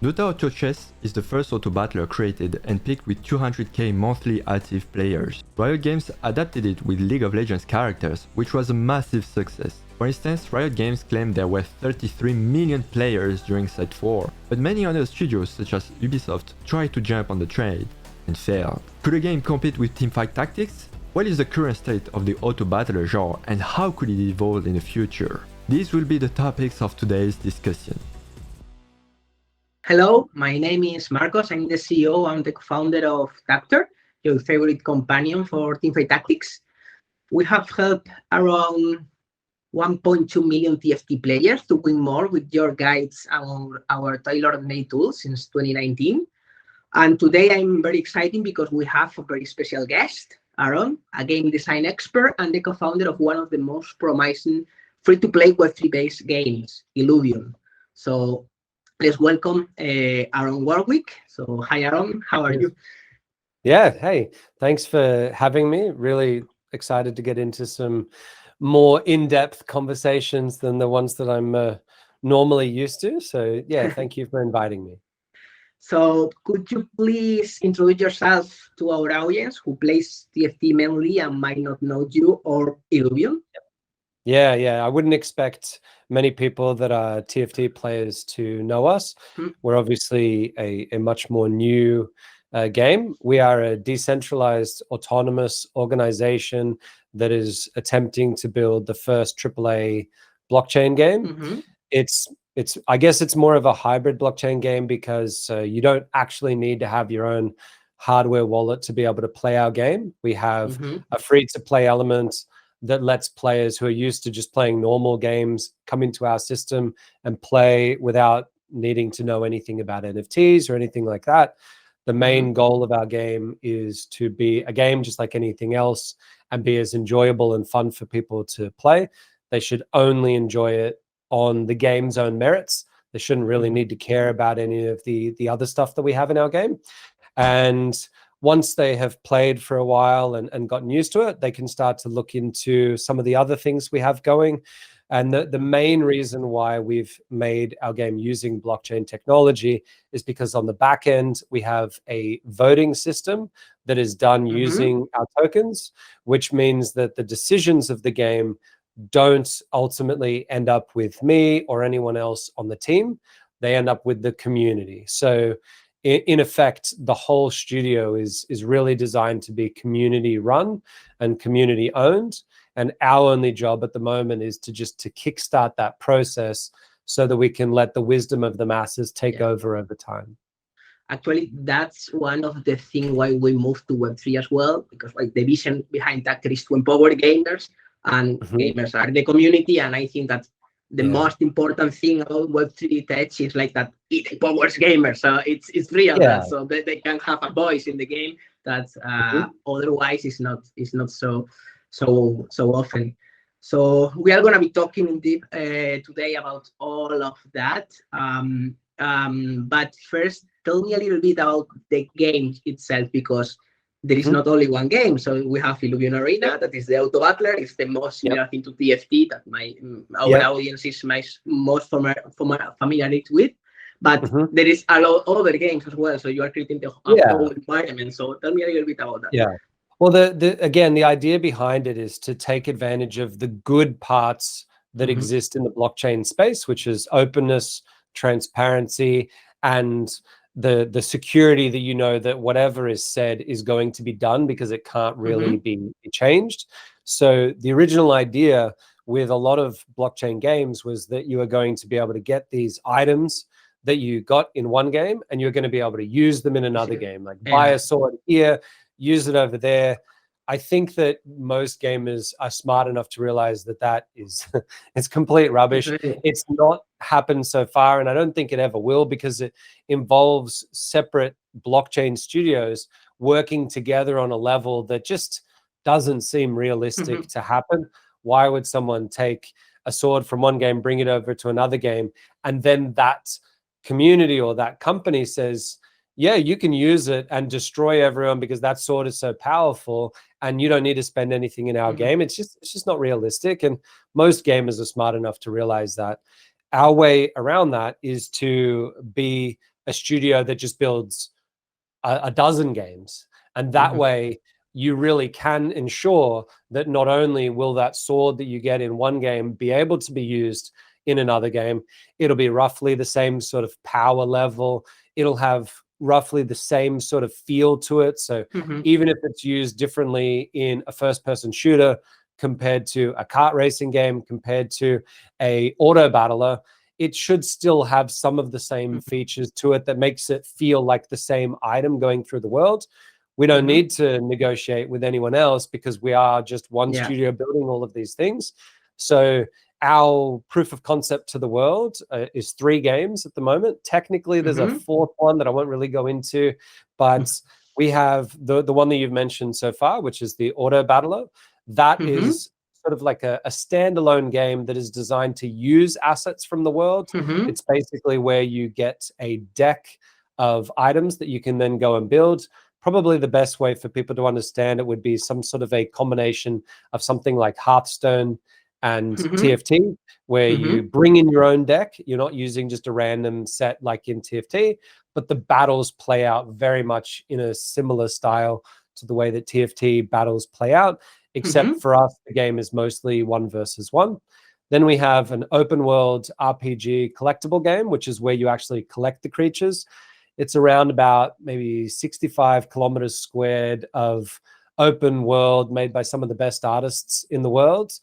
Dota Auto Chess is the first Autobattler created and picked with 200k monthly active players. Riot Games adapted it with League of Legends characters, which was a massive success. For instance, Riot Games claimed there were 33 million players during Set 4, but many other studios such as Ubisoft tried to jump on the trade and failed. Could a game compete with Teamfight Tactics? What is the current state of the Autobattler genre and how could it evolve in the future? These will be the topics of today's discussion. Hello, my name is Marcos. I'm the CEO and the co-founder of Tacter, your favorite companion for Teamfight Tactics. We have helped around 1.2 million TFT players to win more with your guides and our tailor-made tools since 2019. And today I'm very excited because we have a very special guest, Aaron, a game design expert and the co-founder of one of the most promising free-to-play Web3-based games, Illuvium. So let's welcome Aaron Warcick. So hi, Aaron. How are you? Yeah, hey, thanks for having me. Really excited to get into some more in-depth conversations than the ones that I'm normally used to. So yeah, thank you for inviting me. So could you please introduce yourself to our audience who plays TFT mainly and might not know you or Illuvium? Yeah, I wouldn't expect many people that are TFT players to know us. We're obviously a much more new game. We are a decentralized, autonomous organization that is attempting to build the first AAA blockchain game. I guess it's more of a hybrid blockchain game because you don't actually need to have your own hardware wallet to be able to play our game. We have a free-to-play element that lets players who are used to just playing normal games come into our system and play without needing to know anything about NFTs or anything like that. The main goal of our game is to be a game just like anything else and be as enjoyable and fun for people to play. They should only enjoy it on the game's own merits. They shouldn't really need to care about any of the other stuff that we have in our game. And once they have played for a while and gotten used to it, they can start to look into some of the other things we have going. And the main reason why we've made our game using blockchain technology is because on the back end, we have a voting system that is done using our tokens, which means that the decisions of the game don't ultimately end up with me or anyone else on the team. They end up with the community. So in effect, the whole studio is really designed to be community run and community owned. And our only job at the moment is to kickstart that process so that we can let the wisdom of the masses take over time. Actually, that's one of the things why we moved to Web3 as well, because like the vision behind Tacter is to empower gamers, and gamers are the community. And I think that the most important thing about Web3 tech is like that it empowers gamers. So it's real, so they can have a voice in the game that otherwise is not so often. So we are going to be talking in deep today about all of that. But first, tell me a little bit about the game itself, because there is not only one game. So we have Illuvium Arena, that is the Autobattler. It's the most similar thing to TFT that our audience is most familiar with. But there is a lot of other games as well. So you are creating the whole environment. So tell me a little bit about that. Yeah. Well, again, the idea behind it is to take advantage of the good parts that exist in the blockchain space, which is openness, transparency, and the security that you know that whatever is said is going to be done because it can't really be changed. So the original idea with a lot of blockchain games was that you are going to be able to get these items that you got in one game and you're going to be able to use them in another game, like buy a sword here, use it over there. I think that most gamers are smart enough to realize that is it's complete rubbish. It's not happened so far, and I don't think it ever will, because it involves separate blockchain studios working together on a level that just doesn't seem realistic to happen. Why would someone take a sword from one game, bring it over to another game, and then that community or that company says, yeah, you can use it and destroy everyone because that sword is so powerful and you don't need to spend anything in our game. It's just not realistic. And most gamers are smart enough to realize that. Our way around that is to be a studio that just builds a dozen games. And that way you really can ensure that not only will that sword that you get in one game be able to be used in another game, it'll be roughly the same sort of power level. It'll have roughly the same sort of feel to it. So even if it's used differently in a first-person shooter compared to a kart racing game, compared to a Autobattler, it should still have some of the same features to it that makes it feel like the same item going through the world. We don't need to negotiate with anyone else because we are just one studio building all of these things. So our proof of concept to the world is 3 games at the moment. Technically, there's a 4th one that I won't really go into, but we have the one that you've mentioned so far, which is the Autobattler. That is sort of like a standalone game that is designed to use assets from the world. It's basically where you get a deck of items that you can then go and build. Probably the best way for people to understand it would be some sort of a combination of something like Hearthstone and TFT, where you bring in your own deck. You're not using just a random set like in TFT, but the battles play out very much in a similar style to the way that TFT battles play out, except for us, the game is mostly 1 versus 1. Then we have an open world RPG collectible game, which is where you actually collect the creatures. It's around about maybe 65 kilometers squared of open world made by some of the best artists in the world.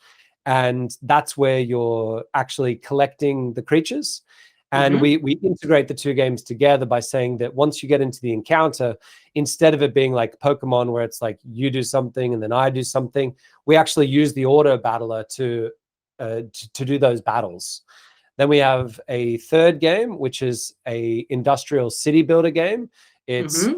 And that's where you're actually collecting the creatures. And we integrate the 2 games together by saying that once you get into the encounter, instead of it being like Pokemon where it's like you do something and then I do something, we actually use the Autobattler to do those battles. Then we have a 3rd game, which is a industrial city builder game. It's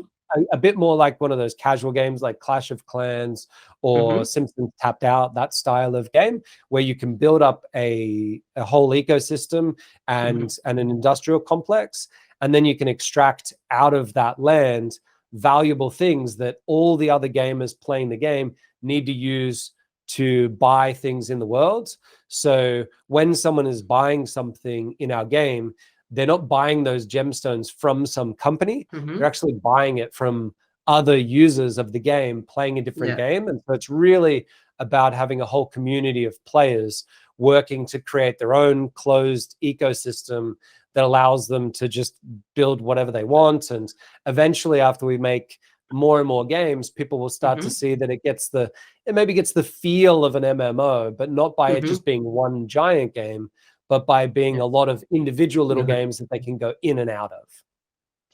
a bit more like one of those casual games like Clash of Clans or Simpsons Tapped Out, that style of game, where you can build up a whole ecosystem and an industrial complex. And then you can extract out of that land valuable things that all the other gamers playing the game need to use to buy things in the world. So when someone is buying something in our game, they're not buying those gemstones from some company. They're actually buying it from other users of the game playing a different game. And so it's really about having a whole community of players working to create their own closed ecosystem that allows them to just build whatever they want. And eventually, after we make more and more games, people will start to see that it maybe gets the feel of an MMO, but not by it just being one giant game, but by being a lot of individual little games that they can go in and out of.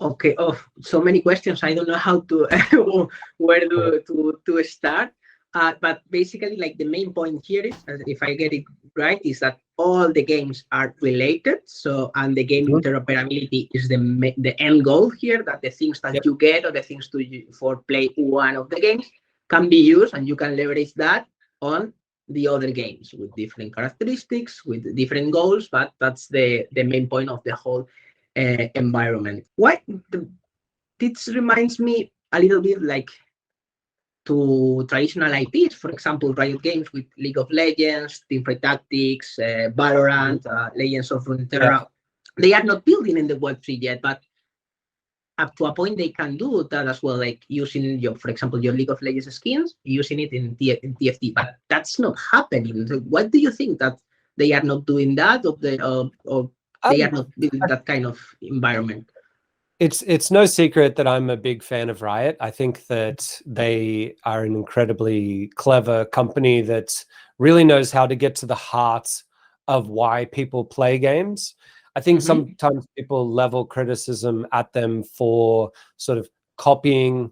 Okay. Oh, so many questions. I don't know how to where to start. But basically, like the main point here is, if I get it right, is that all the games are related. So, and the game interoperability is the end goal here. That the things that you get or the things for play one of the games can be used, and you can leverage that on the other games with different characteristics, with different goals. But that's the main point of the whole environment. This reminds me a little bit like to traditional IPs, for example, Riot Games with League of Legends, Teamfight Tactics, Valorant, Legends of Runeterra. They are not building in the Web3 yet, but up to a point they can do that as well, like using for example, your League of Legends skins, using it in TFT. But that's not happening. So what do you think, that they are not doing that, or they are not building that kind of environment? It's no secret that I'm a big fan of Riot. I think that they are an incredibly clever company that really knows how to get to the heart of why people play games. I think sometimes people level criticism at them for sort of copying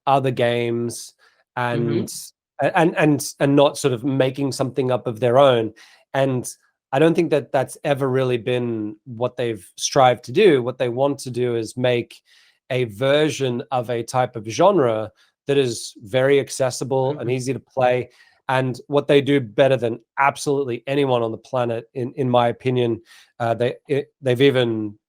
other games and not sort of making something up of their own. And I don't think that that's ever really been what they've strived to do. What they want to do is make a version of a type of genre that is very accessible and easy to play. And what they do better than absolutely anyone on the planet, in my opinion, they've even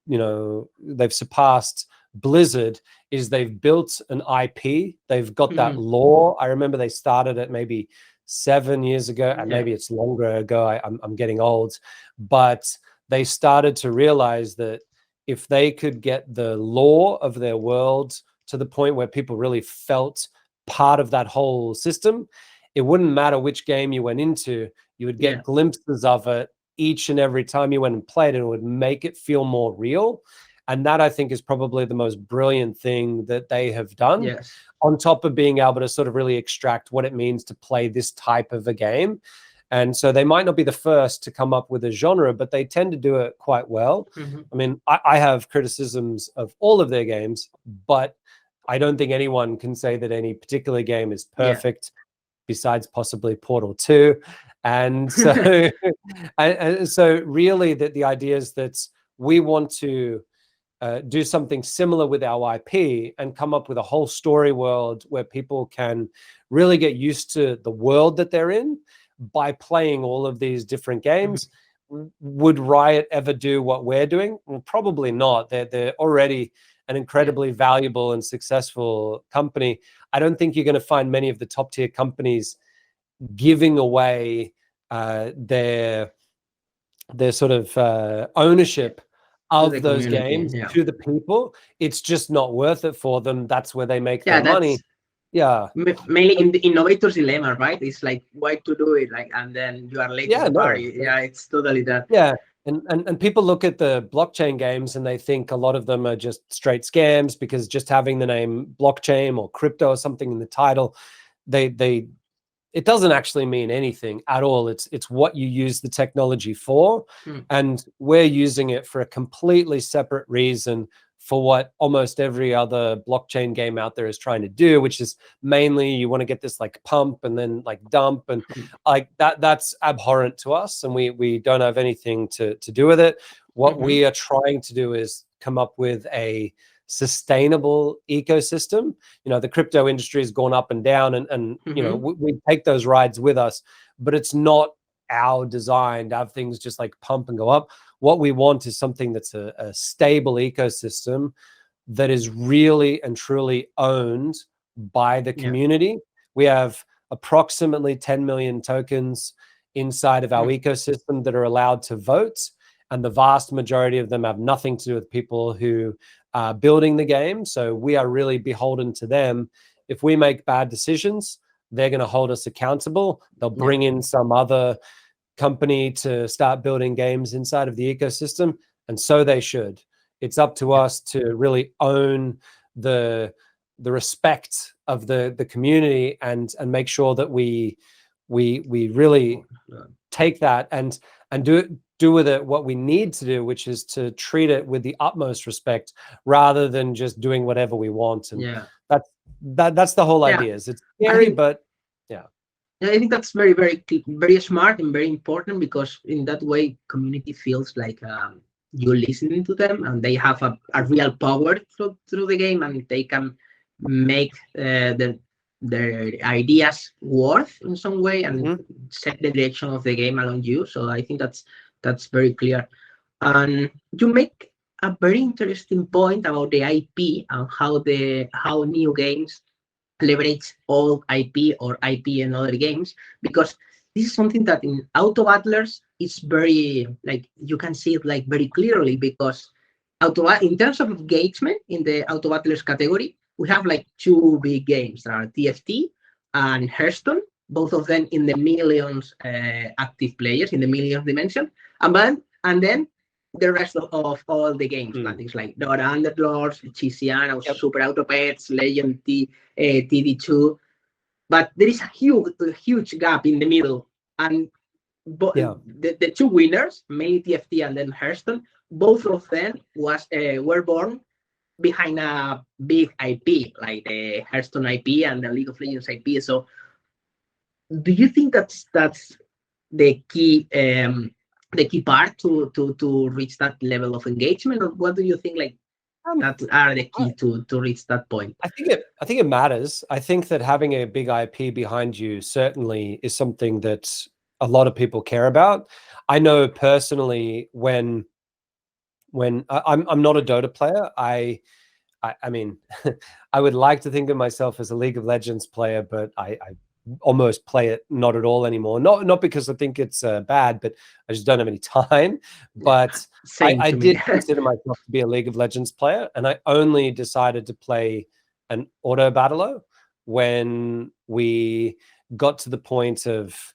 they've surpassed Blizzard, is they've built an IP. They've got that lore. I remember they started it maybe 7 years ago, and maybe it's longer ago. I'm getting old, but they started to realize that if they could get the lore of their world to the point where people really felt part of that whole system, it wouldn't matter which game you went into, you would get glimpses of it each and every time you went and played, and it would make it feel more real. And that, I think, is probably the most brilliant thing that they have done, on top of being able to sort of really extract what it means to play this type of a game. And so they might not be the first to come up with a genre, but they tend to do it quite well. I mean, I have criticisms of all of their games, but I don't think anyone can say that any particular game is perfect, besides possibly Portal 2. And so, and so really the idea is that we want to do something similar with our IP and come up with a whole story world where people can really get used to the world that they're in by playing all of these different games. Would Riot ever do what we're doing? Well, probably not. They're already an incredibly valuable and successful company. I don't think you're going to find many of the top tier companies giving away their sort of ownership of those games to the people. It's just not worth it for them. That's where they make their money. Mainly in the innovator's dilemma, right? It's like, why to do it, like, and then you are late to the party. It's totally that. And people look at the blockchain games and they think a lot of them are just straight scams, because just having the name blockchain or crypto or something in the title, it doesn't actually mean anything at all. It's what you use the technology for, and we're using it for a completely separate reason for what almost every other blockchain game out there is trying to do, which is mainly you want to get this like pump and then like dump, and like that's abhorrent to us, and we don't have anything to do with it. What we are trying to do is come up with a sustainable ecosystem. You know, the crypto industry has gone up and down, and you know, we take those rides with us, but it's not our design to have things just like pump and go up. What we want is something that's a stable ecosystem that is really and truly owned by the community. We have approximately 10 million tokens inside of our ecosystem that are allowed to vote, and the vast majority of them have nothing to do with people who are building the game. So we are really beholden to them. If we make bad decisions, they're going to hold us accountable. They'll bring in some other company to start building games inside of the ecosystem, and so they should. It's up to us to really own the respect of the community and make sure that we really take that and do with it what we need to do, which is to treat it with the utmost respect rather than just doing whatever we want. And that's the whole idea. It's scary, but I think that's very, very, very smart and very important, because in that way, community feels like you're listening to them, and they have a real power through the game, and they can make their ideas worth in some way and set the direction of the game along you. So I think that's very clear. And you make a very interesting point about the IP and how new games leverage old IP or IP in other games, because this is something that in Autobattlers is very, like, you can see it like very clearly, because in terms of engagement in the Autobattlers category, we have like two big games that are TFT and Hearthstone, both of them in the millions active players, in the millions dimension, and then the rest of all the games, things like Dota, Underlords, Chisiana, Super Auto Pets, Legend, TD2. But there is a huge gap in the middle. And the two winners, mainly TFT and then Hearthstone, both of them were born behind a big IP, like the Hearthstone IP and the League of Legends IP. So do you think that's the key part to reach that level of engagement, or what do you think that are the key to reach that point? I think it matters. I think that having a big IP behind you certainly is something that a lot of people care about. I know personally when I'm not a Dota player, I mean, I would like to think of myself as a League of Legends player, but I almost play it not at all anymore. Not because I think it's bad, but I just don't have any time. But I did consider myself to be a League of Legends player, and I only decided to play an Autobattler when we got to the point of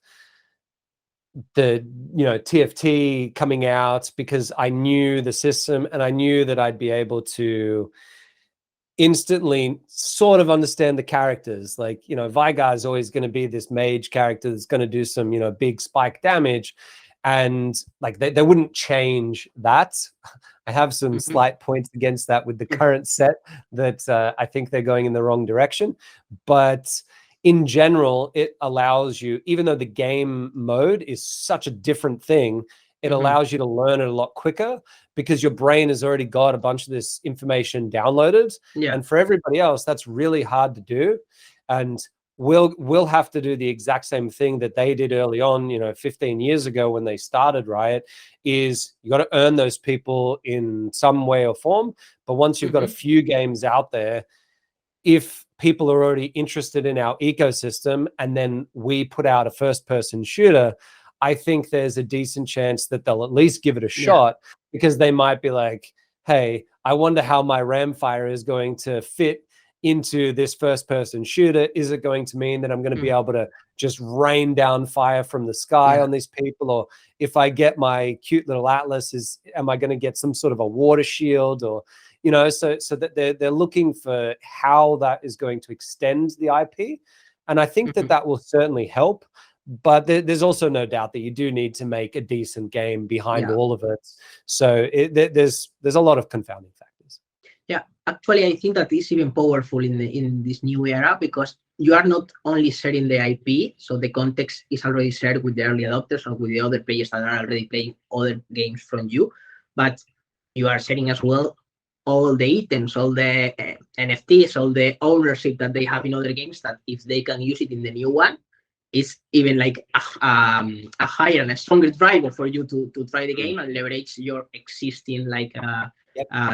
the TFT coming out, because I knew the system and I knew that I'd be able to instantly sort of understand the characters. Like, Veigar is always going to be this mage character that's going to do some, big spike damage. And like they wouldn't change that. I have some slight points against that with the current set that I think they're going in the wrong direction. But in general, it allows you, even though the game mode is such a different thing, it allows you to learn it a lot quicker because your brain has already got a bunch of this information downloaded. Yeah. And for everybody else, that's really hard to do. And we'll have to do the exact same thing that they did early on, 15 years ago when they started Riot, is you got to earn those people in some way or form. But once you've got a few games out there, if people are already interested in our ecosystem and then we put out a first-person shooter, I think there's a decent chance that they'll at least give it a shot, because they might be like, hey, I wonder how my Ramfire is going to fit into this first-person shooter. Is it going to mean that I'm going to be able to just rain down fire from the sky on these people? Or if I get my cute little Atlas, am I going to get some sort of a water shield? Or, so that they're looking for how that is going to extend the IP. And I think that will certainly help. But there's also no doubt that you do need to make a decent game behind all of it. So there's a lot of confounding factors. Yeah, actually, I think that is even powerful in this new era, because you are not only sharing the IP, so the context is already shared with the early adopters or with the other players that are already playing other games from you, but you are sharing as well all the items, all the NFTs, all the ownership that they have in other games, that if they can use it in the new one, it's even like a higher and a stronger driver for you to try the game and leverage your existing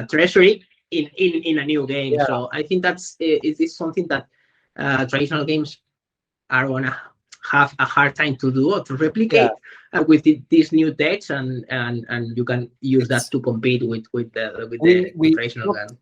treasury in a new game. Yeah. So I think it is something that traditional games are gonna have a hard time to do or to replicate with these new techs, and you can use that to compete with the traditional game.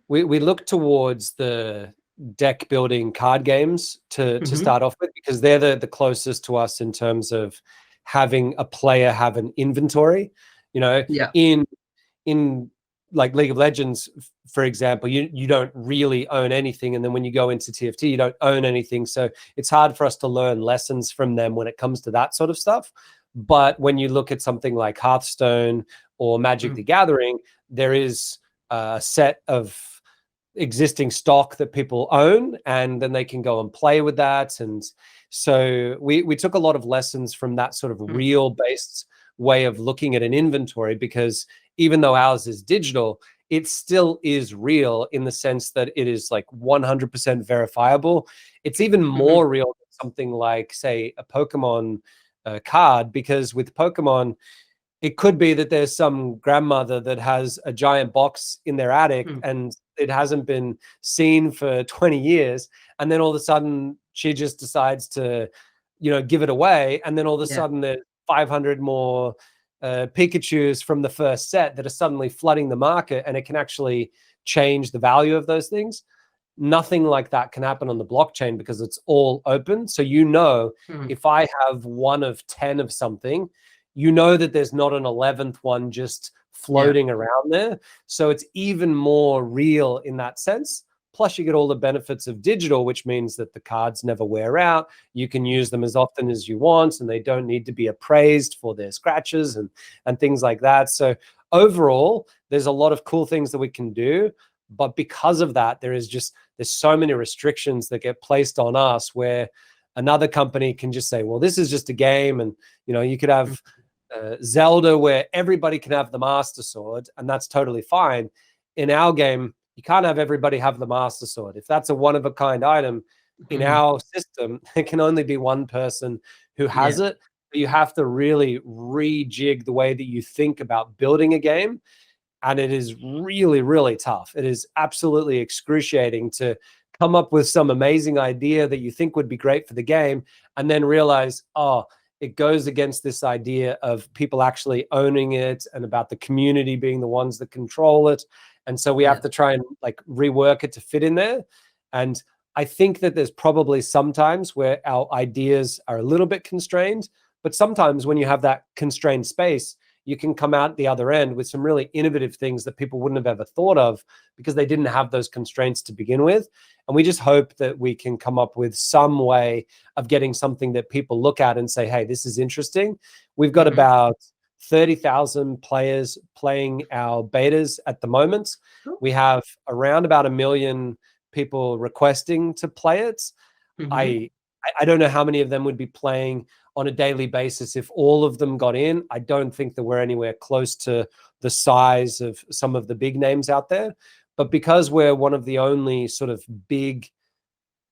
We look towards the deck building card games to start off with, because they're the closest to us in terms of having a player have an inventory. In like League of Legends, for example, you don't really own anything, and then when you go into TFT, you don't own anything. So it's hard for us to learn lessons from them when it comes to that sort of stuff. But when you look at something like Hearthstone or Magic the Gathering, there is a set of existing stock that people own, and then they can go and play with that. And so we took a lot of lessons from that sort of real based way of looking at an inventory, because even though ours is digital, it still is real in the sense that it is like 100% verifiable. It's even more real than something like, say, a Pokemon card, because with Pokemon, it could be that there's some grandmother that has a giant box in their attic and it hasn't been seen for 20 years. And then all of a sudden she just decides to, give it away. And then all of a sudden there's 500 more Pikachus from the first set that are suddenly flooding the market, and it can actually change the value of those things. Nothing like that can happen on the blockchain because it's all open. So, if I have one of 10 of something, that there's not an 11th one just floating around there. So it's even more real in that sense. Plus you get all the benefits of digital, which means that the cards never wear out. You can use them as often as you want, and they don't need to be appraised for their scratches and things like that. So overall, there's a lot of cool things that we can do. But because of that, there's so many restrictions that get placed on us, where another company can just say, well, this is just a game. And, you could have Zelda where everybody can have the Master Sword, and that's totally fine. In our game, you can't have everybody have the Master Sword. If that's a one-of-a-kind item in our system, there can only be one person who has it. You have to really rejig the way that you think about building a game. And it is really, really tough. It is absolutely excruciating to come up with some amazing idea that you think would be great for the game, and then realize, oh, it goes against this idea of people actually owning it and about the community being the ones that control it. And so we have to try and like rework it to fit in there. And I think that there's probably sometimes where our ideas are a little bit constrained, but sometimes when you have that constrained space, you can come out the other end with some really innovative things that people wouldn't have ever thought of because they didn't have those constraints to begin with. And we just hope that we can come up with some way of getting something that people look at and say, hey, this is interesting. We've got about 30,000 players playing our betas at the moment. We have around about 1 million people requesting to play it. I don't know how many of them would be playing on a daily basis if all of them got in. I don't think that we're anywhere close to the size of some of the big names out there. But because we're one of the only sort of big,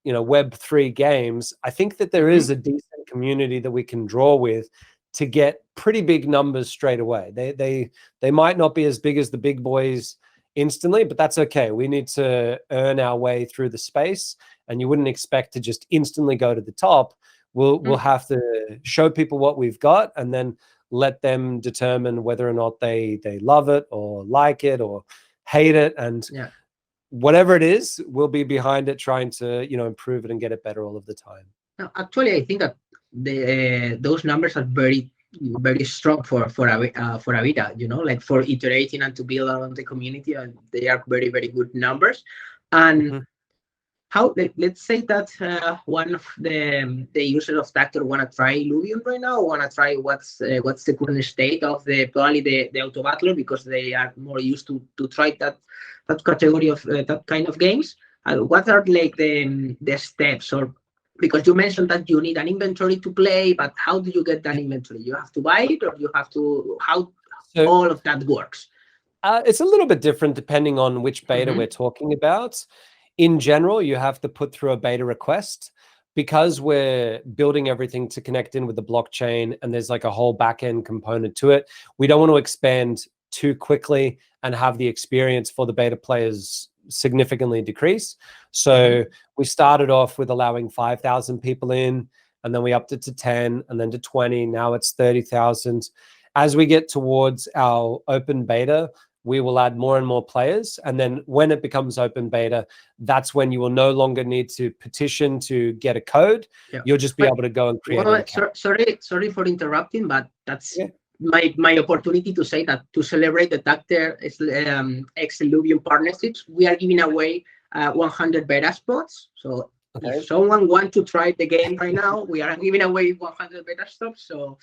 Web3 games, I think that there is a decent community that we can draw with to get pretty big numbers straight away. They might not be as big as the big boys instantly, but that's okay. We need to earn our way through the space, and you wouldn't expect to just instantly go to the top. We'll have to show people what we've got and then let them determine whether or not they love it or like it or hate it. And whatever it is, we'll be behind it trying to, improve it and get it better all of the time. No, actually, I think that those numbers are very, very strong for a beta, like for iterating and to build around the community, and they are very, very good numbers. And how, let's say that one of the users of Tacter want to try Illuvium right now, want to try what's the current state of probably the Autobattler, because they are more used to try that category of that kind of games. What are like the steps, or because you mentioned that you need an inventory to play, but how do you get that inventory? You have to buy it, or you have to, how all of that works? It's a little bit different depending on which beta we're talking about. In general, you have to put through a beta request because we're building everything to connect in with the blockchain, and there's like a whole back-end component to it. We don't want to expand too quickly and have the experience for the beta players significantly decrease. So we started off with allowing 5,000 people in, and then we upped it to 10, and then to 20. Now it's 30,000. As we get towards our open beta, we will add more and more players. And then when it becomes open beta, that's when you will no longer need to petition to get a code. You'll just be able to go and create an account. Sorry for interrupting, but that's my opportunity to say that to celebrate the Tacter X Illuvium partnerships, we are giving away 100 beta spots. So if someone wants to try the game right now, we are giving away 100 beta spots. So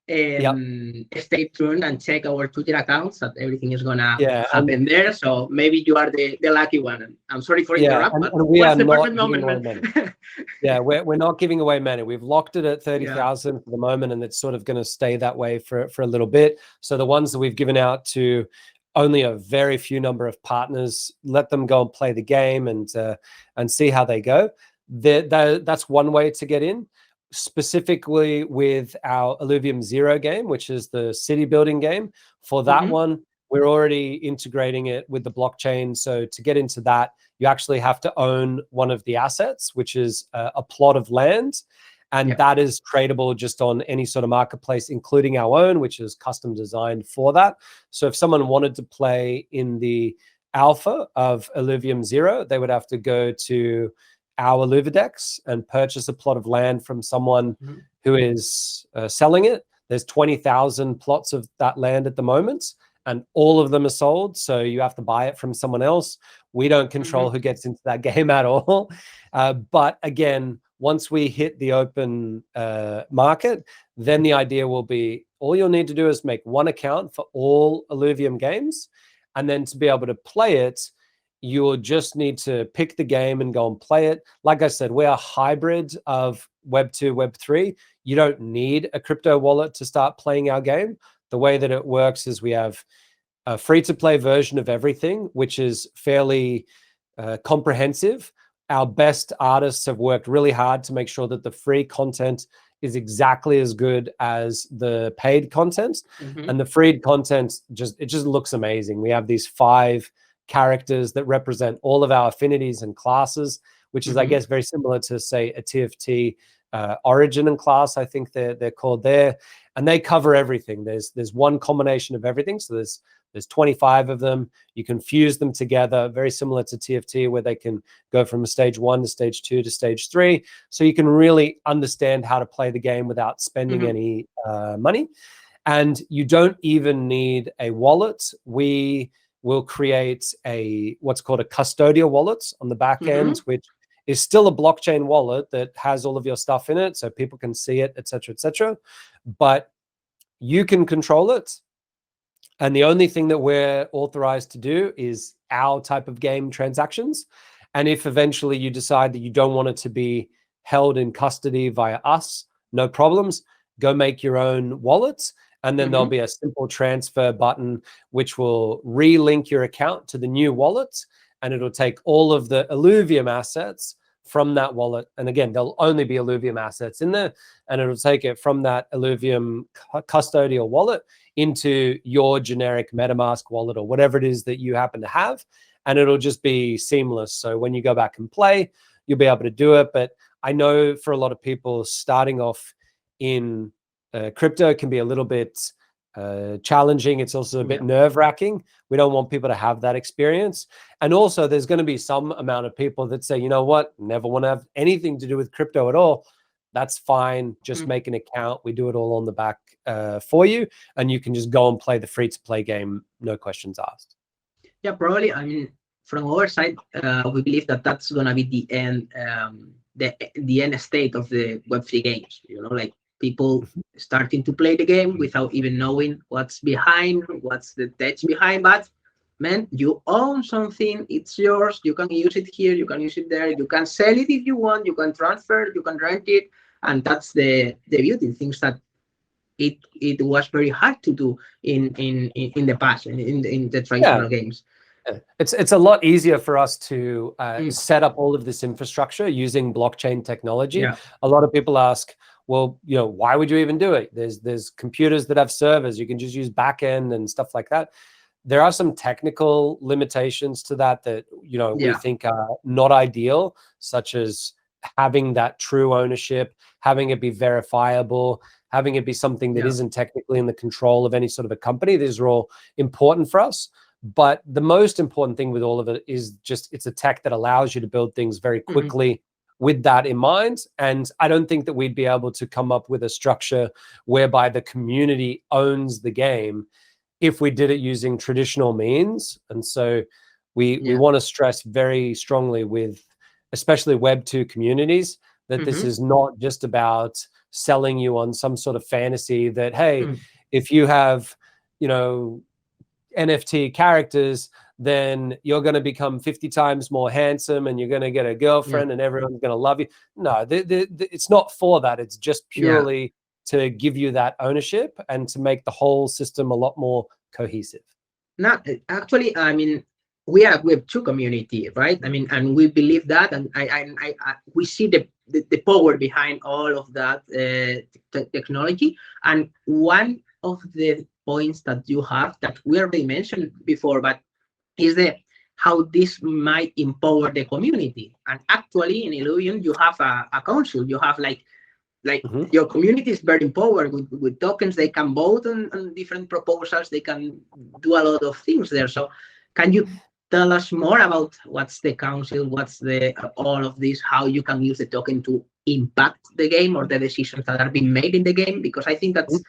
stay tuned and check our Twitter accounts, that everything is gonna happen there. So maybe you are the lucky one. And I'm sorry for interrupting, but what's the perfect moment, man? We're not giving away many. We've locked it at 30,000 for the moment, and it's sort of going to stay that way for a little bit. So the ones that we've given out to only a very few number of partners, let them go and play the game and see how they go. That's one way to get in. Specifically with our Illuvium Zero game, which is the city building game. For that one, we're already integrating it with the blockchain. So to get into that, you actually have to own one of the assets, which is a plot of land. And that is tradable just on any sort of marketplace, including our own, which is custom designed for that. So if someone wanted to play in the alpha of Illuvium Zero, they would have to go to our Illuvidex and purchase a plot of land from someone who is selling it. There's 20,000 plots of that land at the moment, and all of them are sold. So you have to buy it from someone else. We don't control who gets into that game at all. But again, once we hit the open market, then the idea will be all you'll need to do is make one account for all Illuvium games. And then to be able to play it, you'll just need to pick the game and go and play it. Like I said, we're a hybrid of Web 2, Web 3. You don't need a crypto wallet to start playing our game. The way that it works is we have a free-to-play version of everything, which is fairly comprehensive. Our best artists have worked really hard to make sure that the free content is exactly as good as the paid content. And the free content, it just looks amazing. We have these 5 characters that represent all of our affinities and classes, which is, I guess, very similar to, say, a TFT origin and class, I think they're called there. And they cover everything. There's one combination of everything. So there's 25 of them. You can fuse them together, very similar to TFT, where they can go from stage 1 to stage 2 to stage 3. So you can really understand how to play the game without spending any money. And you don't even need a wallet. We will create what's called a custodial wallet on the back end, which is still a blockchain wallet that has all of your stuff in it, so people can see it, etc., etc. But you can control it. And the only thing that we're authorized to do is our type of game transactions. And if eventually you decide that you don't want it to be held in custody via us, no problems. Go make your own wallets. And then there'll be a simple transfer button, which will relink your account to the new wallet. And it'll take all of the Illuvium assets from that wallet. And again, there'll only be Illuvium assets in there. And it'll take it from that Illuvium custodial wallet into your generic MetaMask wallet or whatever it is that you happen to have. And it'll just be seamless. So when you go back and play, you'll be able to do it. But I know for a lot of people, starting off in crypto can be a little bit challenging. It's also a bit nerve-wracking. We don't want people to have that experience. And also there's going to be some amount of people that say, you know what, never want to have anything to do with crypto at all. That's fine. Just make an account. We do it all on the back for you. And you can just go and play the free-to-play game. No questions asked. Yeah, probably. I mean, from our side, we believe that that's going to be the end, the end state of the Web3 games. You know, like people starting to play the game without even knowing what's behind, what's the tech behind. But man, you own something, it's yours. You can use it here, you can use it there, you can sell it if you want, you can transfer, you can rent it. And that's the beauty, things that it was very hard to do in the past, in the traditional games. It's a lot easier for us to set up all of this infrastructure using blockchain technology. A lot of people ask, well, you know, why would you even do it? There's computers that have servers. You can just use backend and stuff like that. There are some technical limitations to that you know, we think are not ideal, such as having that true ownership, having it be verifiable, having it be something that isn't technically in the control of any sort of a company. These are all important for us. But the most important thing with all of it is just it's a tech that allows you to build things very quickly with that in mind. And I don't think that we'd be able to come up with a structure whereby the community owns the game if we did it using traditional means. And so we want to stress very strongly with especially Web 2 communities that this is not just about selling you on some sort of fantasy that, hey, if you have, you know, NFT characters, then you're going to become 50 times more handsome and you're going to get a girlfriend and everyone's going to love you. No, it's not for that. It's just purely to give you that ownership and to make the whole system a lot more cohesive. No, actually, I mean, we have two community, right? I mean, and we believe that, and we see the power behind all of that technology. And one of the points that you have that we already mentioned before, but is how this might empower the community. And actually in Illuvium, you have a council. You have like your community is very empowered with tokens. They can vote on different proposals. They can do a lot of things there. So can you tell us more about what's the council, what's all of this, how you can use the token to impact the game or the decisions that are being made in the game? Because I think that's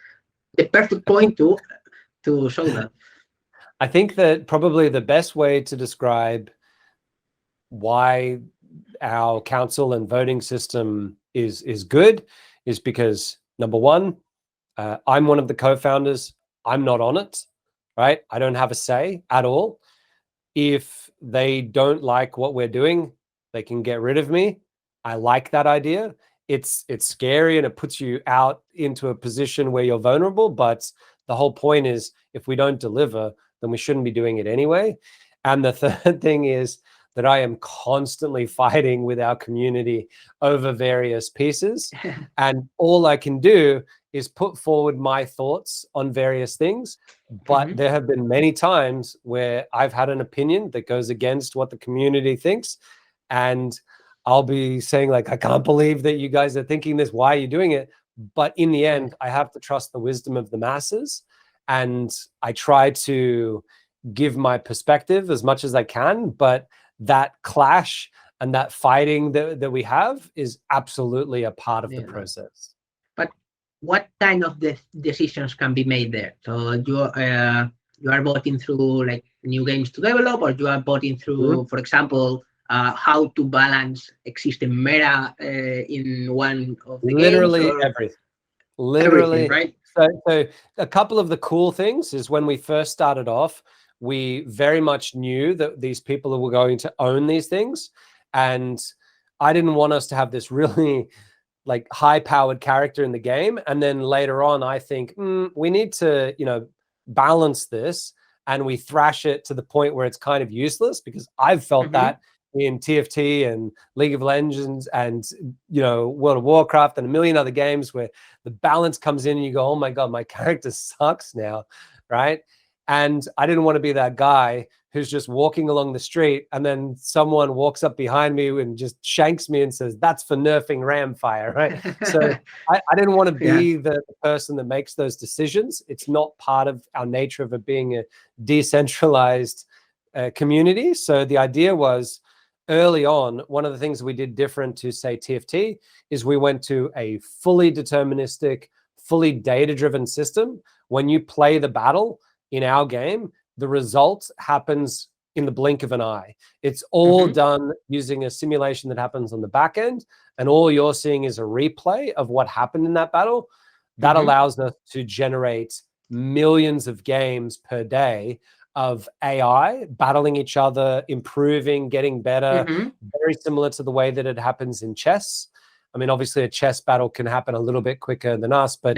the perfect point to show that. I think that probably the best way to describe why our council and voting system is good is because, number one, I'm one of the co-founders. I'm not on it, right? I don't have a say at all. If they don't like what we're doing, they can get rid of me. I like that idea. It's scary and it puts you out into a position where you're vulnerable. But the whole point is if we don't deliver, then we shouldn't be doing it anyway. And the third thing is that I am constantly fighting with our community over various pieces. And all I can do is put forward my thoughts on various things. But there have been many times where I've had an opinion that goes against what the community thinks. And I'll be saying, like, I can't believe that you guys are thinking this. Why are you doing it? But in the end, I have to trust the wisdom of the masses. And I try to give my perspective as much as I can. But that clash and that fighting that we have is absolutely a part of the process. But what kind of decisions can be made there? So you are voting through like new games to develop, or you are voting through, for example, how to balance existing meta in one of the literally games? Everything. Literally, everything, right? So a couple of the cool things is when we first started off, we very much knew that these people were going to own these things. And I didn't want us to have this really like high-powered character in the game. And then later on, I think we need to, balance this, and we thrash it to the point where it's kind of useless, because I've felt that in TFT and League of Legends and, World of Warcraft and a million other games where the balance comes in and you go, oh my God, my character sucks now, right? And I didn't want to be that guy who's just walking along the street and then someone walks up behind me and just shanks me and says, that's for nerfing Ramfire, right? So I didn't want to be the person that makes those decisions. It's not part of our nature of it being a decentralized community. So the idea was, early on, one of the things we did different to, say, TFT is we went to a fully deterministic, fully data-driven system. When you play the battle in our game, the result happens in the blink of an eye. It's all done using a simulation that happens on the back end, and all you're seeing is a replay of what happened in that battle. That allows us to generate millions of games per day of AI battling each other, improving, getting better, very similar to the way that it happens in chess. I mean, obviously a chess battle can happen a little bit quicker than us, but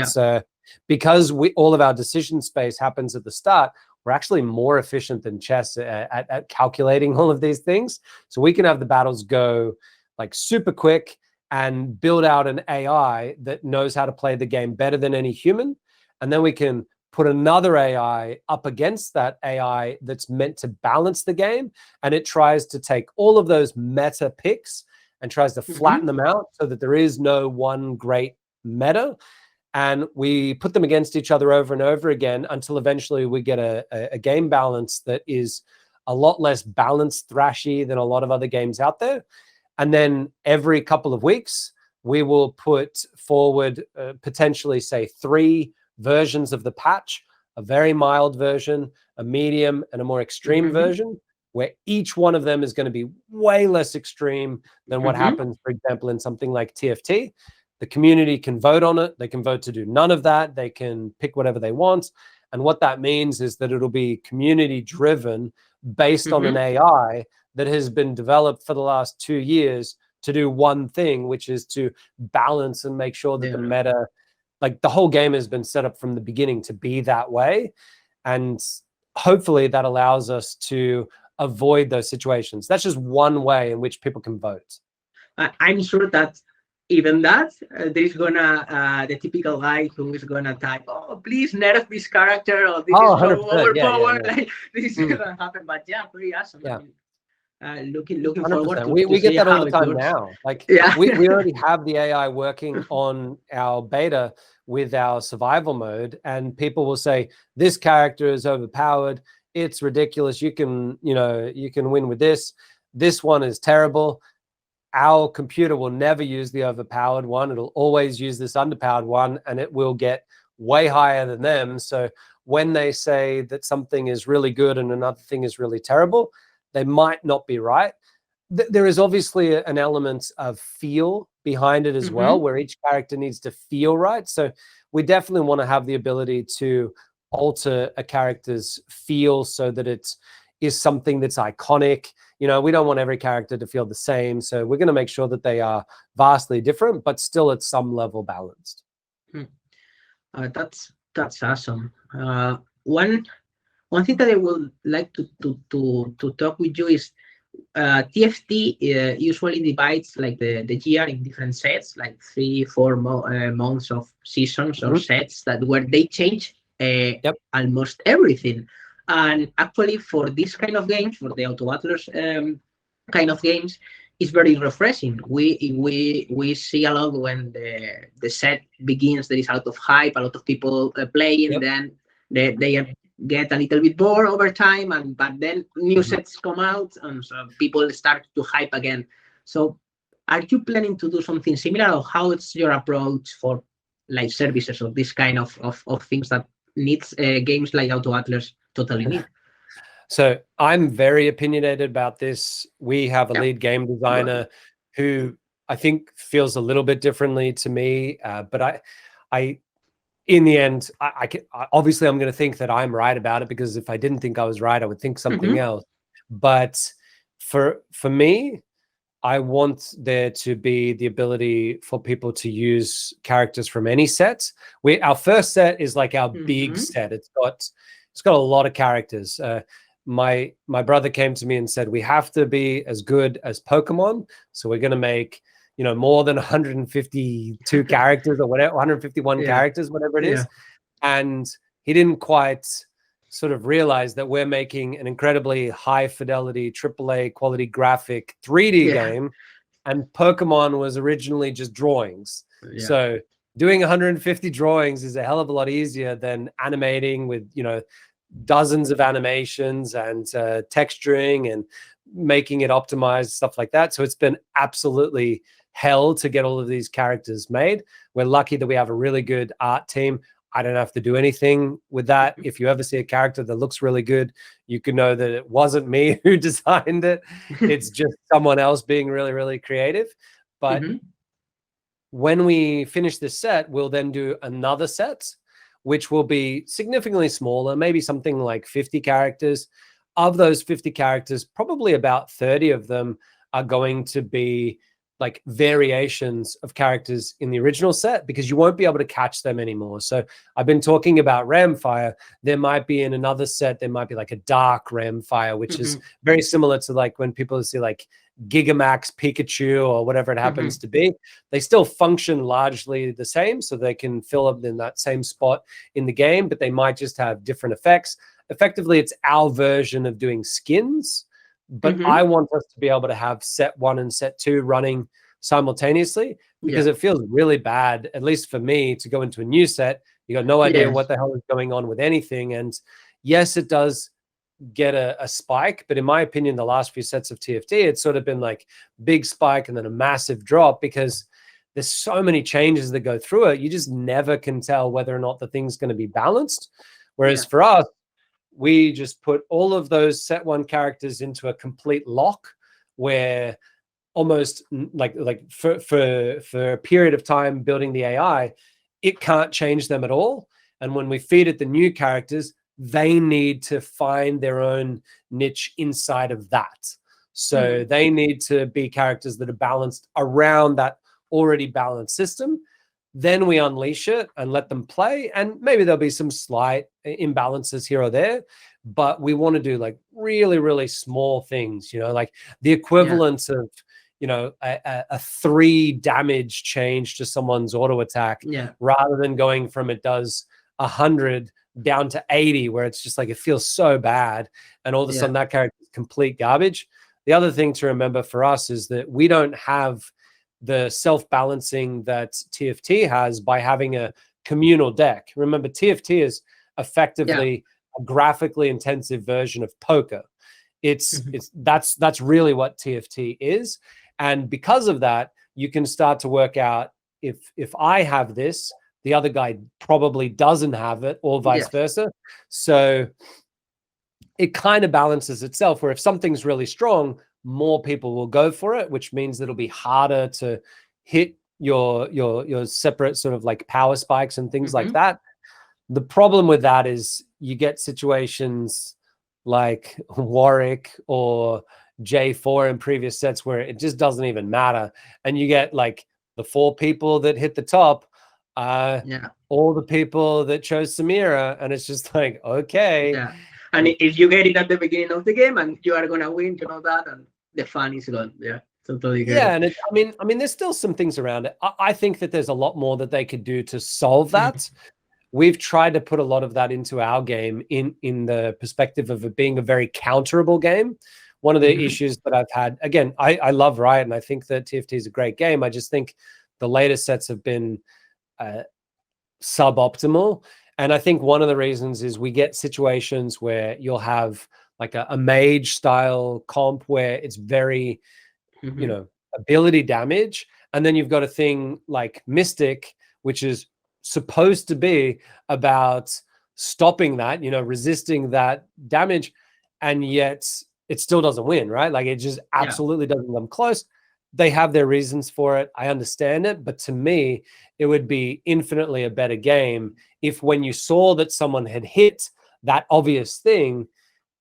because all of our decision space happens at the start, we're actually more efficient than chess at calculating all of these things. So we can have the battles go like super quick and build out an AI that knows how to play the game better than any human. And then we can put another AI up against that AI that's meant to balance the game. And it tries to take all of those meta picks and tries to flatten them out so that there is no one great meta. And we put them against each other over and over again until eventually we get a game balance that is a lot less balanced, thrashy than a lot of other games out there. And then every couple of weeks, we will put forward potentially, say, 3 versions of the patch, a very mild version, a medium, and a more extreme version, where each one of them is going to be way less extreme than what happens, for example, in something like TFT. The community can vote on it. They can vote to do none of that. They can pick whatever they want. And what that means is that it'll be community driven based on an AI that has been developed for the last 2 years to do one thing, which is to balance and make sure that the meta, like the whole game has been set up from the beginning to be that way. And hopefully that allows us to avoid those situations. That's just one way in which people can vote. I'm sure that even that, there's gonna, the typical guy who is gonna type, oh, please nerf this character, or this is so overpowered. Like, this is gonna happen. But yeah, pretty awesome. Yeah. I mean, looking forward to we get that all the time works. now. Like we already have the AI working on our beta with our survival mode, and people will say this character is overpowered, it's ridiculous, you can win with this one is terrible. Our computer will never use the overpowered one. It'll always use this underpowered one, and it will get way higher than them. So when they say that something is really good and another thing is really terrible, they might not be right. There is obviously an element of feel behind it as well, where each character needs to feel right. So we definitely want to have the ability to alter a character's feel so that it is something that's iconic. We don't want every character to feel the same. So we're going to make sure that they are vastly different, but still at some level balanced. That's awesome. One thing that I would like to talk with you is TFT usually divides like the year in different sets, like 3-4 months of seasons or sets that where they change almost everything. And actually, for this kind of games, for the Autobattlers kind of games, it's very refreshing. We see a lot when the set begins. There is a lot of hype, a lot of people playing. Then they get a little bit bored over time, but then new sets come out, and so people start to hype again. So, are you planning to do something similar, or how is your approach for live services or this kind of things that needs games like Autobattlers totally need? So I'm very opinionated about this. We have a lead game designer who I think feels a little bit differently to me, but I in the end, obviously I'm going to think that I'm right about it, because if I didn't think I was right, I would think something else. But for me, I want there to be the ability for people to use characters from any set. Our first set is like our big set. It's got a lot of characters. My brother came to me and said, we have to be as good as Pokemon. So we're going to make, more than 152 characters or whatever, 151 characters, whatever it is. And he didn't quite sort of realize that we're making an incredibly high fidelity, AAA quality graphic 3D game. And Pokemon was originally just drawings. So doing 150 drawings is a hell of a lot easier than animating with, dozens of animations and texturing and making it optimized, stuff like that. So it's been absolutely hell to get all of these characters made. We're lucky that we have a really good art team. I don't have to do anything with that. If you ever see a character that looks really good, you can know that it wasn't me who designed it. It's just someone else being really, really creative. But when we finish this set, we'll then do another set, which will be significantly smaller, maybe something like 50 characters. Of those 50 characters, probably about 30 of them are going to be like variations of characters in the original set, because you won't be able to catch them anymore. So I've been talking about Ramfire. There might be in another set, there might be like a dark Ramfire, which is very similar to like when people see like Gigamax Pikachu or whatever it happens to be. They still function largely the same, so they can fill up in that same spot in the game, but they might just have different effects. Effectively, it's our version of doing skins, but I want us to be able to have set 1 and set 2 running simultaneously, because it feels really bad, at least for me, to go into a new set. You got no idea what the hell is going on with anything. And yes, it does get a spike, but in my opinion, the last few sets of TFT, it's sort of been like big spike and then a massive drop, because there's so many changes that go through it. You just never can tell whether or not the thing's going to be balanced. Whereas for us, we just put all of those set 1 characters into a complete lock, where almost like for a period of time building the AI, it can't change them at all. And when we feed it the new characters, they need to find their own niche inside of that. So they need to be characters that are balanced around that already balanced system. Then we unleash it and let them play. And maybe there'll be some slight imbalances here or there, but we want to do like really, really small things, like the equivalent of, a 3 damage change to someone's auto attack, rather than going from it does 100 down to 80, where it's just like, it feels so bad. And all of a sudden that character is complete garbage. The other thing to remember for us is that we don't have the self-balancing that TFT has by having a communal deck. Remember, TFT is effectively a graphically intensive version of poker. That's really what TFT is. And because of that, you can start to work out if I have this, the other guy probably doesn't have it, or vice versa. So it kind of balances itself, where if something's really strong, more people will go for it, which means it'll be harder to hit your separate sort of like power spikes and things like that. The problem with that is you get situations like Warwick or J4 in previous sets where it just doesn't even matter. And you get like the 4 people that hit the top, all the people that chose Samira, and it's just like, okay. And if you get it at the beginning of the game and you are going to win, that. And the fun is gone. Yeah, totally agree. Yeah, and I mean, there's still some things around it. I think that there's a lot more that they could do to solve that. We've tried to put a lot of that into our game in the perspective of it being a very counterable game. One of the issues that I've had, again, I love Riot, and I think that TFT is a great game. I just think the later sets have been suboptimal. And I think one of the reasons is we get situations where you'll have like a mage style comp where it's very, you know, ability damage. And then you've got a thing like Mystic, which is supposed to be about stopping that, you know, resisting that damage. And yet it still doesn't win, right? Like it just absolutely doesn't come close. They have their reasons for it. I understand it. But to me, it would be infinitely a better game if when you saw that someone had hit that obvious thing,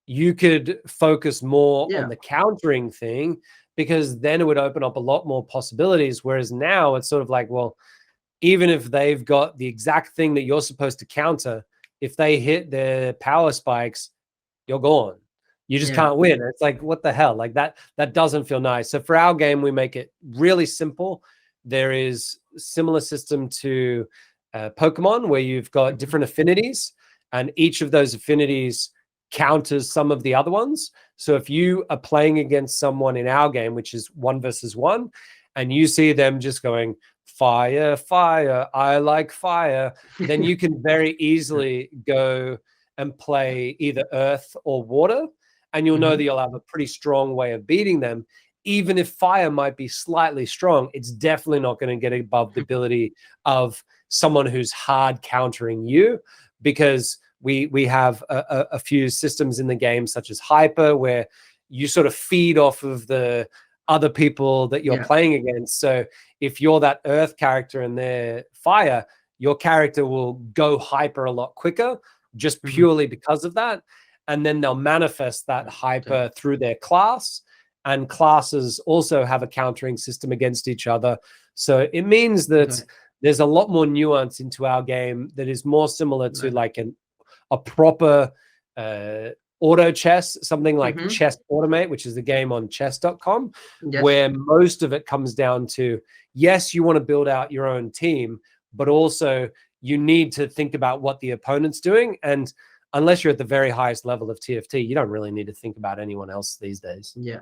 you could focus more on the countering thing, because then it would open up a lot more possibilities. Whereas now it's sort of like, well, even if they've got the exact thing that you're supposed to counter, if they hit their power spikes, you're gone. You just can't win. It's like, what the hell? Like that doesn't feel nice. So for our game, we make it really simple. There is a similar system to Pokemon, where you've got different affinities, and each of those affinities counters some of the other ones. So if you are playing against someone in our game, which is 1 versus 1, and you see them just going, fire, fire, I like fire, then you can very easily go and play either earth or water, and you'll know that you'll have a pretty strong way of beating them. Even if fire might be slightly strong, it's definitely not going to get above the ability of someone who's hard countering you, because we have a few systems in the game, such as Hyper, where you sort of feed off of the other people that you're playing against. So if you're that earth character and they're fire, your character will go hyper a lot quicker, just purely because of that. And then they'll manifest that hyper through their class. And classes also have a countering system against each other. So it means that there's a lot more nuance into our game that is more similar to like a proper auto chess, something like Chess Automate, which is the game on chess.com, where most of it comes down to, yes, you want to build out your own team, but also you need to think about what the opponent's doing. And unless you're at the very highest level of TFT, you don't really need to think about anyone else these days. Yeah.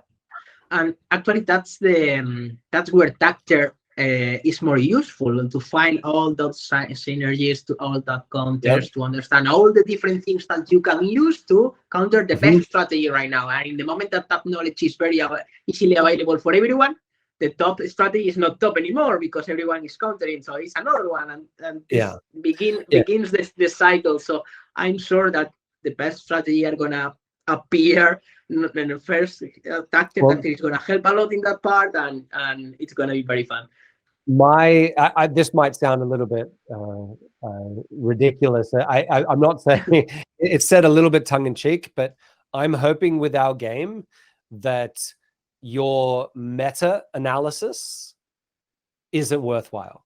And actually that's where Tacter is more useful, to find all those synergies, to all that counters, to understand all the different things that you can use to counter the best strategy right now. And in the moment that knowledge is very easily available for everyone, the top strategy is not top anymore, because everyone is countering. So it's another one, and begins the cycle. So I'm sure that the best strategy are gonna appear. And first, Tacter is gonna help a lot in that part, and it's gonna be very fun. This might sound a little bit ridiculous. I'm not saying it's said a little bit tongue in cheek, but I'm hoping with our game that your meta analysis isn't worthwhile,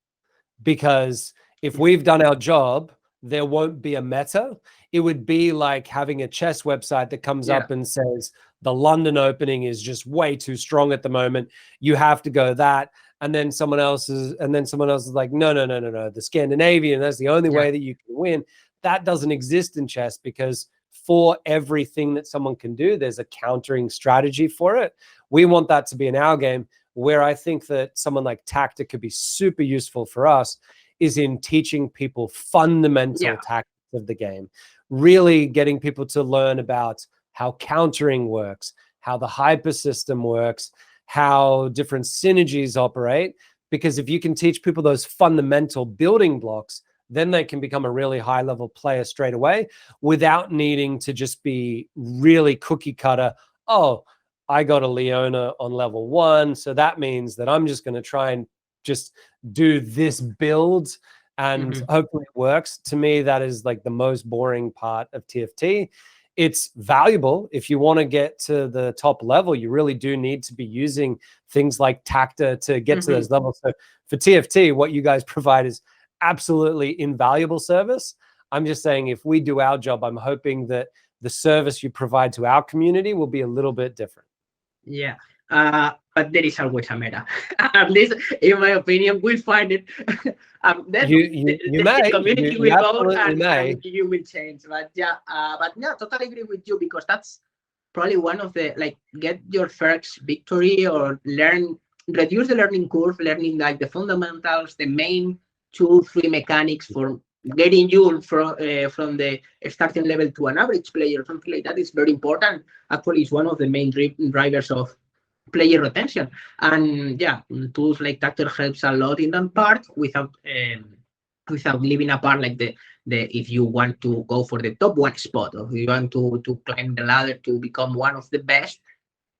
because if we've done our job, there won't be a meta. It would be like having a chess website that comes up and says the London opening is just way too strong at the moment, you have to go that. And then someone else is like, no, the Scandinavian, that's the only way that you can win. That doesn't exist in chess, because for everything that someone can do, there's a countering strategy for it. We want that to be in our game, where I think that someone like Tacter could be super useful for us is in teaching people fundamental tactics of the game, really getting people to learn about how countering works, how the hyper system works, how different synergies operate. Because if you can teach people those fundamental building blocks, then they can become a really high level player straight away, without needing to just be really cookie cutter. Oh, I got a Leona on level 1, so that means that I'm just going to try and just do this build and hopefully it works. To me, that is like the most boring part of TFT. It's valuable. If you want to get to the top level, you really do need to be using things like Tacter to get to those levels. So for TFT, what you guys provide is absolutely invaluable service. I'm just saying, if we do our job, I'm hoping that the service you provide to our community will be a little bit different. Yeah. But there is always a meta. At least, in my opinion, we'll find it. Then the community will go and you will change. But yeah, but no, totally agree with you, because that's probably one of the, like, get your first victory or reduce the learning curve, learning like the fundamentals, the main 2-3 mechanics for getting you from the starting level to an average player, something like that is very important. Actually, it's one of the main drivers of player retention. And yeah, tools like Tacter helps a lot in that part without leaving apart like the if you want to go for the top one spot, or if you want to climb the ladder to become one of the best,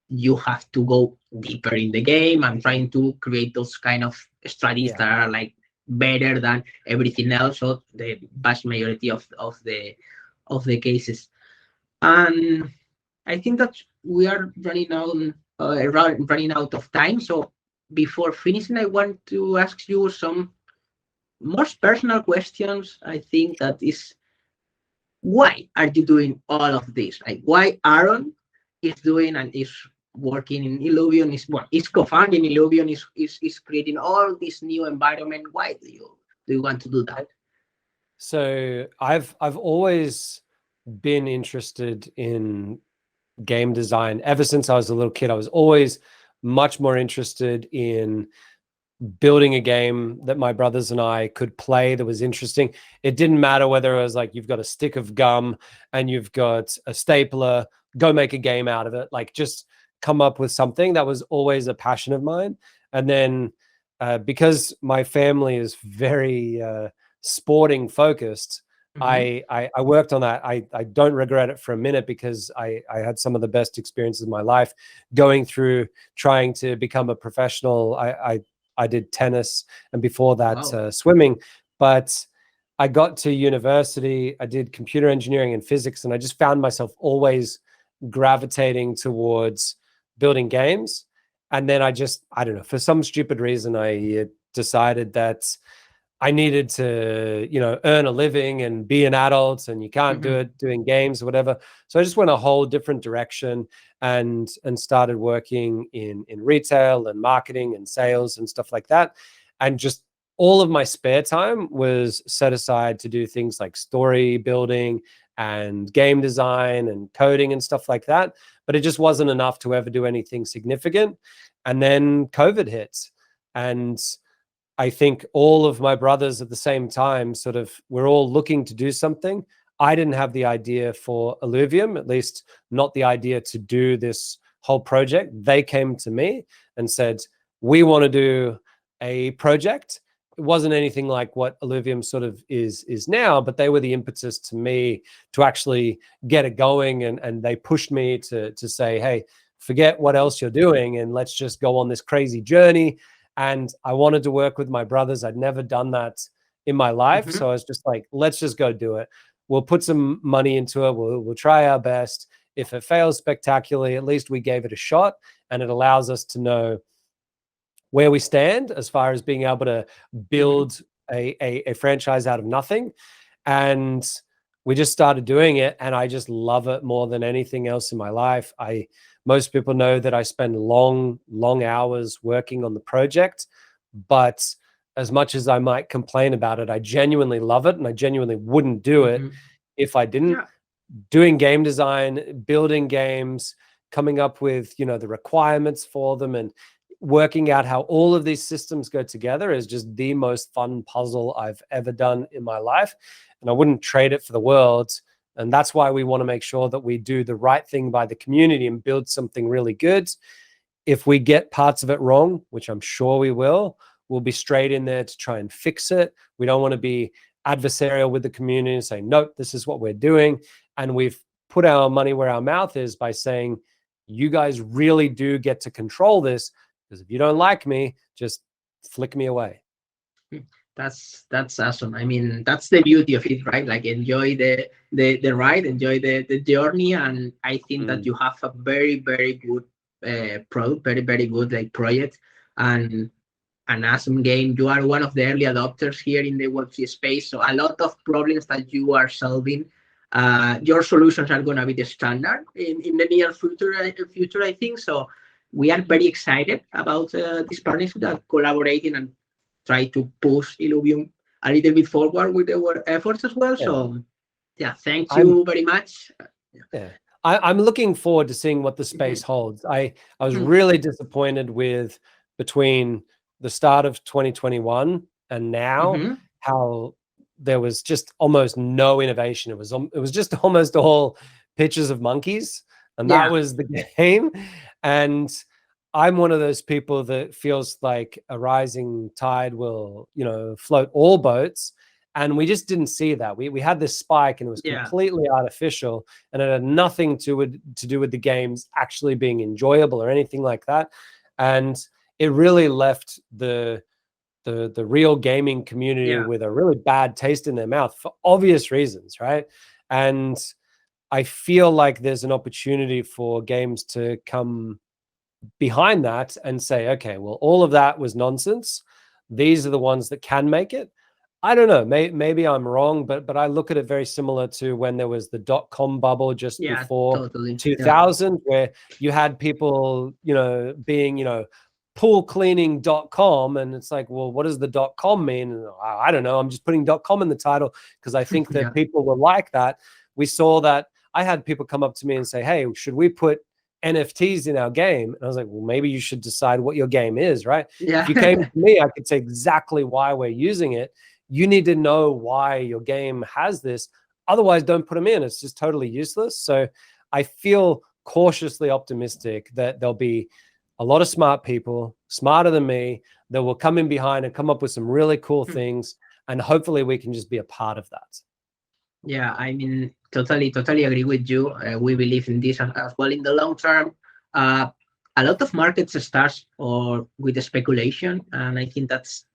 you have to go deeper in the game and trying to create those kind of strategies that are like better than everything else, so the vast majority of the cases. And I think that we are running out of time. So before finishing, I want to ask you some most personal questions. I think that is, why are you doing all of this? Like, why Aaron is doing and is working in Illuvium, is co-founding Illuvium, is creating all this new environment? Why do you want to do that? So I've always been interested in game design ever since I was a little kid. I was always much more interested in building a game that my brothers and I could play that was interesting. It didn't matter whether it was like, you've got a stick of gum and you've got a stapler, go make a game out of it. Like, just come up with something. That was always a passion of mine. And then because my family is very sporting focused, I worked on that. I don't regret it for a minute, because I had some of the best experiences of my life going through trying to become a professional. I did tennis, and before that, swimming. But I got to university, I did computer engineering and physics, and I just found myself always gravitating towards building games. And then I don't know, for some stupid reason, I decided that I needed to, earn a living and be an adult, and you can't do it doing games or whatever. So I just went a whole different direction and started working in retail and marketing and sales and stuff like that. And just all of my spare time was set aside to do things like story building and game design and coding and stuff like that. But it just wasn't enough to ever do anything significant. And then COVID hit, and I think all of my brothers at the same time we're all looking to do something. I didn't have the idea for Illuvium, at least not the idea to do this whole project. They came to me and said, we want to do a project. It wasn't anything like what Illuvium is now, but they were the impetus to me to actually get it going. And they pushed me to say, hey, forget what else you're doing and let's just go on this crazy journey. And I wanted to work with my brothers. I'd never done that in my life. So I was just like, let's just go do it. We'll put some money into it. We'll try our best. If it fails spectacularly, at least we gave it a shot, and it allows us to know where we stand as far as being able to build a franchise out of nothing. And we just started doing it, and I just love it more than anything else in my life. Most people know that I spend long hours working on the project, but as much as I might complain about it, I genuinely love it, and I genuinely wouldn't do it if I didn't. Doing game design, building games, coming up with, the requirements for them, and working out how all of these systems go together is just the most fun puzzle I've ever done in my life. And I wouldn't trade it for the world. And that's why we want to make sure that we do the right thing by the community and build something really good. If we get parts of it wrong, which I'm sure we will, we'll be straight in there to try and fix it. We don't want to be adversarial with the community and say, nope, this is what we're doing. And we've put our money where our mouth is by saying, you guys really do get to control this, because if you don't like me, just flick me away. That's awesome. I mean, that's the beauty of it, right? Like, enjoy the ride, enjoy the journey, and I think that you have a very, very good product, very, very good like project, and an awesome game. You are one of the early adopters here in the Web3 space, so a lot of problems that you are solving, your solutions are going to be the standard in the near future, I think. So we are very excited about this partnership, that collaborating and try to push Illuvium a little bit forward with our efforts as well. Yeah. So yeah, thank you very much. Yeah. I'm looking forward to seeing what the space holds. I was really disappointed with between the start of 2021 and now how there was just almost no innovation. It was just almost all pictures of monkeys, and that was the game. And I'm one of those people that feels like a rising tide will, you know, float all boats. And we just didn't see that. We had this spike and it was completely artificial, and it had nothing to do with the games actually being enjoyable or anything like that. And it really left the real gaming community with a really bad taste in their mouth for obvious reasons, right? And I feel like there's an opportunity for games to come behind that and say, okay, well, all of that was nonsense. These are the ones that can make it. I don't know. Maybe I'm wrong, but I look at it very similar to when there was the .com bubble just before 2000, where you had people, you know, being, you know, poolcleaning.com, and it's like, well, what does the .com mean? And I don't know. I'm just putting .com in the title because I think that people were like that. We saw that. I had people come up to me and say, hey, should we put NFTs in our game? And I was like, well, maybe you should decide what your game is, right? If you came to me, I could say exactly why we're using it. You need to know why your game has this. Otherwise, don't put them in. It's just totally useless. So I feel cautiously optimistic that there'll be a lot of smart people, smarter than me, that will come in behind and come up with some really cool things. And hopefully we can just be a part of that. Yeah, I mean, totally agree with you. We believe in this as well in the long term. A lot of markets starts or with the speculation, and I think that's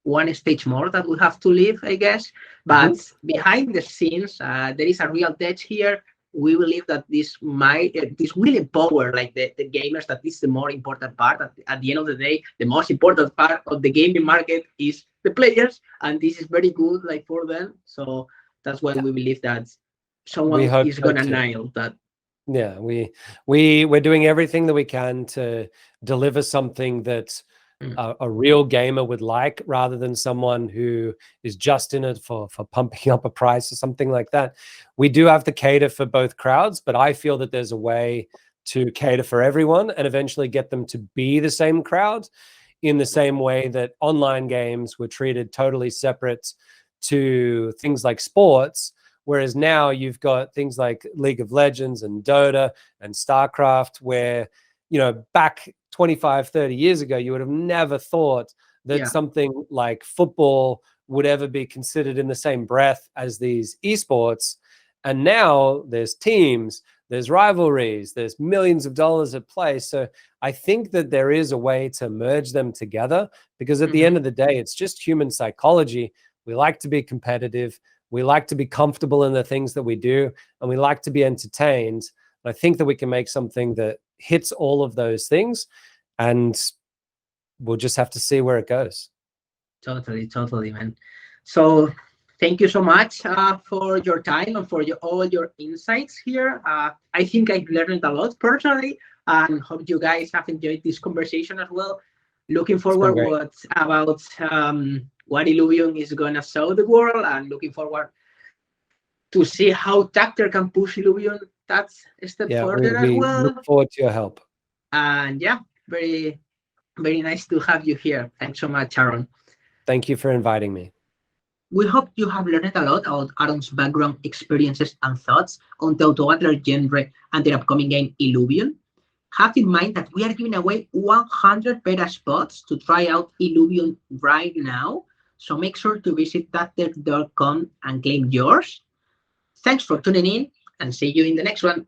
one stage more that we have to live, I guess. But behind the scenes, there is a real depth here. We believe that this will empower like the gamers. That is the more important part. At the end of the day, the most important part of the gaming market is the players, and this is very good like for them. So that's why we believe that someone is gonna nail that. Yeah, we're doing everything that we can to deliver something that a real gamer would like, rather than someone who is just in it for pumping up a price or something like that. We do have to cater for both crowds, but I feel that there's a way to cater for everyone and eventually get them to be the same crowd, in the same way that online games were treated totally separate to things like sports. Whereas now you've got things like League of Legends and Dota and StarCraft, where, you know, back 25, 30 years ago, you would have never thought that something like football would ever be considered in the same breath as these esports. And now there's teams, there's rivalries, there's millions of dollars at play. So I think that there is a way to merge them together, because at the end of the day, it's just human psychology. We like to be competitive. We like to be comfortable in the things that we do, and we like to be entertained. And I think that we can make something that hits all of those things, and we'll just have to see where it goes. Totally, man. So thank you so much for your time and for all your insights here. I think I've learned a lot personally, and hope you guys have enjoyed this conversation as well. Looking forward what Illuvium is gonna show the world, and looking forward to see how Tacter can push Illuvium that step further as well. Look forward to your help. And yeah, very, very nice to have you here. Thanks so much, Aaron. Thank you for inviting me. We hope you have learned a lot about Aaron's background, experiences, and thoughts on the Autobattler genre and their upcoming game Illuvium. Have in mind that we are giving away 100 beta spots to try out Illuvium right now, so make sure to visit Tacter.com and claim yours. Thanks for tuning in, and see you in the next one.